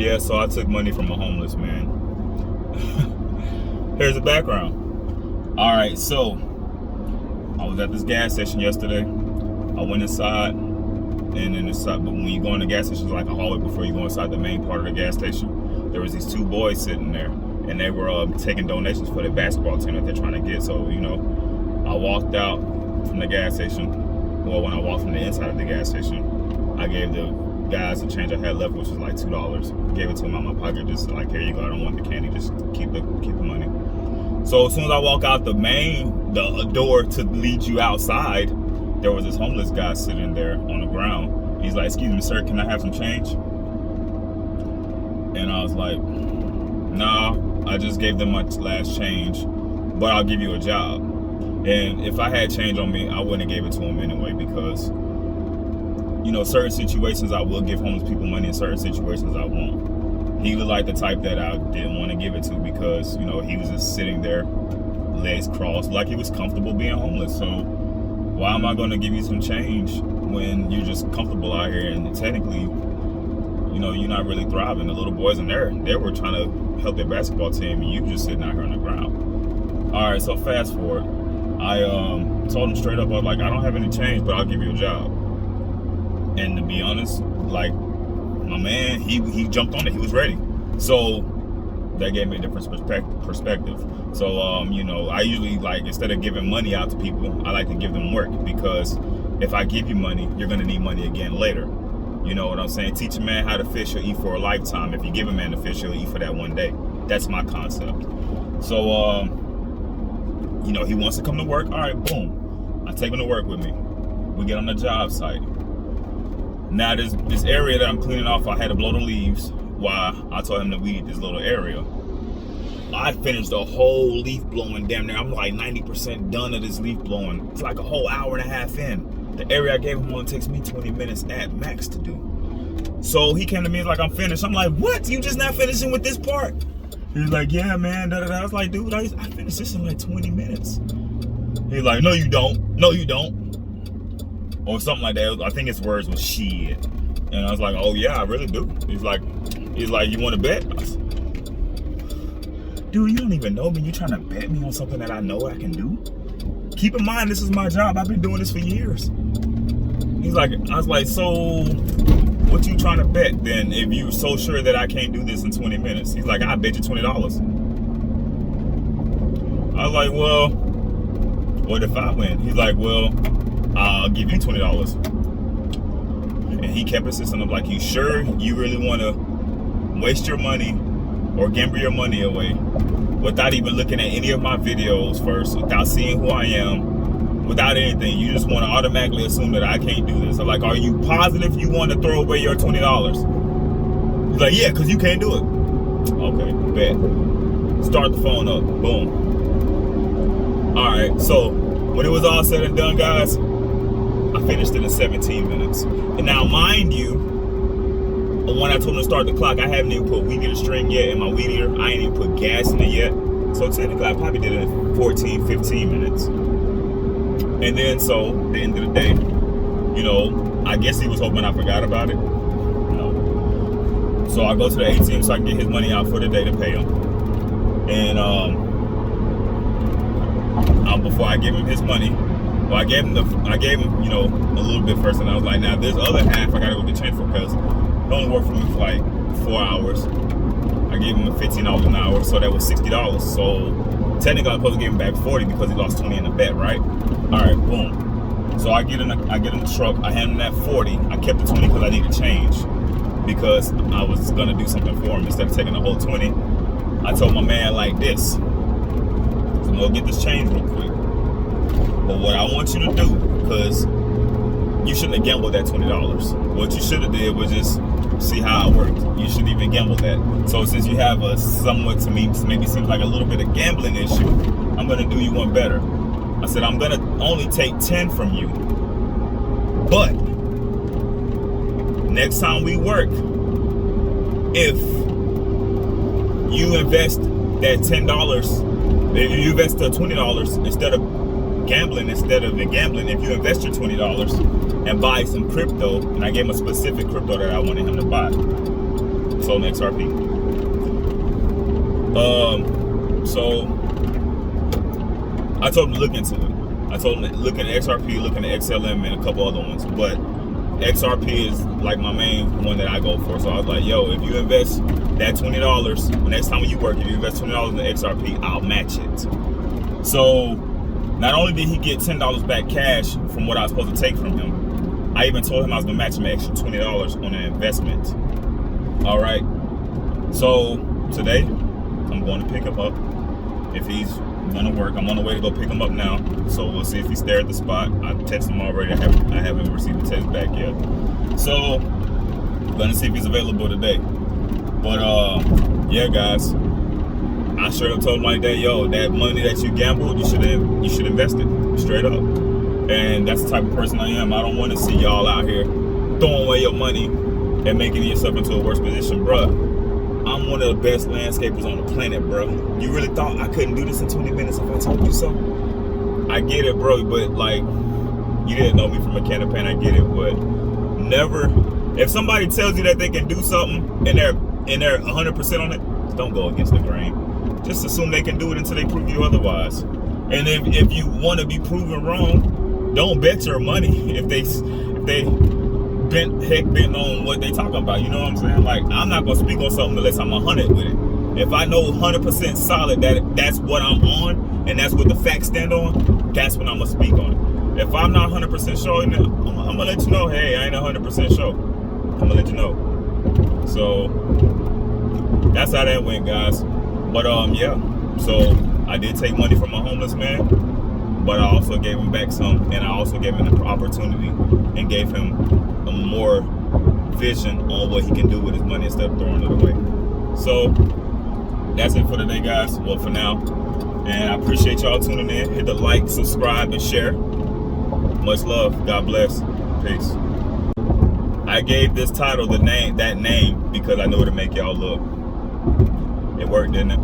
Yeah, so I took money from a homeless man. Here's the background. All right, so I was at this gas station yesterday. I went inside, and inside, but when you go in the gas station, it's like a hallway before you go inside the main part of the gas station. There was these two boys sitting there, and they were taking donations for the basketball team that they're trying to get. So, you know, I walked out from the gas station. Well, when I walked from the inside of the gas station, I gave the guys the change I had left, which was like $2. Gave it to them out of my pocket, just like, here you go. I don't want the candy, just keep the money. So as soon as I walk out the door to lead you outside, there was this homeless guy sitting there on the ground. He's like, excuse me, sir, can I have some change? And I was like, nah, I just gave them my last change, but I'll give you a job. And if I had change on me, I wouldn't have gave it to him anyway, because, you know, certain situations I will give homeless people money, in certain situations I won't. He was like the type that I didn't want to give it to because, you know, he was just sitting there, legs crossed, like he was comfortable being homeless. So why am I going to give you some change when you're just comfortable out here and technically, you know, you're not really thriving? The little boys in there, they were trying to help their basketball team, and you just sitting out here on the ground. All right, so fast forward. I told him straight up, I was like, I don't have any change, but I'll give you a job. And to be honest, like, my man, he jumped on it. He was ready. So that gave me a different perspective. So, you know, I usually, like, instead of giving money out to people, I like to give them work, because if I give you money, you're going to need money again later. You know what I'm saying? Teach a man how to fish, he'll eat for a lifetime. If you give a man to fish, he'll eat for that one day. That's my concept. So, you know, he wants to come to work. All right, boom. I take him to work with me. We get on the job site. Now, this area that I'm cleaning off, I had to blow the leaves while I told him to weed this little area. I finished the whole leaf blowing damn near. I'm like 90% done of this leaf blowing. It's like a whole hour and a half in. The area I gave him only takes me 20 minutes at max to do. So he came to me like, I'm finished. I'm like, what? You just not finishing with this part? He's like, yeah, man. Da, da, da. I was like, dude, I finished this in like 20 minutes. He's like, no, you don't. No, you don't. Or something like that. I think his words was shit. And I was like, oh yeah, I really do. He's like, you want to bet? I said, dude, you don't even know me. You trying to bet me on something that I know I can do? Keep in mind, this is my job. I've been doing this for years. He's like, I was like, so what you trying to bet then if you're so sure that I can't do this in 20 minutes? He's like, I bet you $20. I was like, well, what if I win? He's like, well, I'll give you $20. And he kept insisting. I'm like, you sure you really want to waste your money or gamble your money away without even looking at any of my videos first, without seeing who I am, without anything? You just want to automatically assume that I can't do this. I'm like, are you positive you want to throw away your $20? He's like, yeah, because you can't do it. Okay, bet. Start the phone up. Boom. All right, so when it was all said and done, guys, I finished it in 17 minutes. And now, mind you, when I told him to start the clock, I haven't even put weed in the string yet in my weed eater. I ain't even put gas in it yet. So technically, I probably did it in 14, 15 minutes. And then, so, at the end of the day, you know, I guess he was hoping I forgot about it. No. So I go to the ATM so I can get his money out for the day to pay him. And before I gave him his money, well, I gave him, you know, a little bit first, and I was like, now this other half I gotta go get change for, because it only worked for me for like 4 hours. I gave him $15 an hour, so that was $60. So technically I'm supposed to give him back 40 because he lost 20 in the bet, right? All right, boom. So I get in the truck, I hand him that 40. I kept the 20 because I needed change, because I was gonna do something for him instead of taking the whole 20. I told my man like this, so I'm gonna get this change real quick. But what I want you to do, because you shouldn't have gambled that $20. What you should have did was just see how it worked. You shouldn't even gamble that. So since you have a somewhat, to me, maybe seems like a little bit of gambling issue, I'm gonna do you one better. I said, I'm gonna only take 10 from you, but next time we work, if you invest that $10, if you invest the $20 instead of gambling, if you invest your $20 and buy some crypto, and I gave him a specific crypto that I wanted him to buy, sold an XRP. So I told him to look into it. I told him to look at XRP, look at XLM, and a couple other ones. But XRP is like my main one that I go for. So I was like, yo, if you invest that $20, next time when you work, if you invest $20 in the XRP, I'll match it. So not only did he get $10 back cash from what I was supposed to take from him, I even told him I was gonna match him an extra $20 on an investment. All right. So today, I'm going to pick him up. If he's gonna work, I'm on the way to go pick him up now. So we'll see if he's there at the spot. I texted him already. I haven't received a text back yet. So I'm gonna see if he's available today. But yeah, guys, I straight up told him like that, yo, that money that you gambled, you should invest it straight up. And that's the type of person I am. I don't want to see y'all out here throwing away your money and making yourself into a worse position, bruh. I'm one of the best landscapers on the planet, bro. You really thought I couldn't do this in 20 minutes if I told you so? I get it, bro, but like, you didn't know me from a can of paint. I get it, but never. If somebody tells you that they can do something and they're 100% on it, don't go against the grain. Just assume they can do it until they prove you otherwise. And if you want to be proven wrong, don't bet your money if they bent on what they talking about. You know what I'm saying? Like, I'm not gonna speak on something unless I'm 100 with it. If I know 100% solid that that's what I'm on and that's what the facts stand on, that's when I'm gonna speak on it. If I'm not 100% sure, I'm gonna let you know, hey, I ain't 100% sure. I'm gonna let you know. So that's how that went, guys. But yeah, so I did take money from a homeless man, but I also gave him back some, and I also gave him the opportunity and gave him a more vision on what he can do with his money instead of throwing it away. So that's it for today, guys. Well, for now, and I appreciate y'all tuning in. Hit the like, subscribe, and share. Much love. God bless. Peace. I gave this title that name because I knew it'd make y'all look. It worked, didn't it?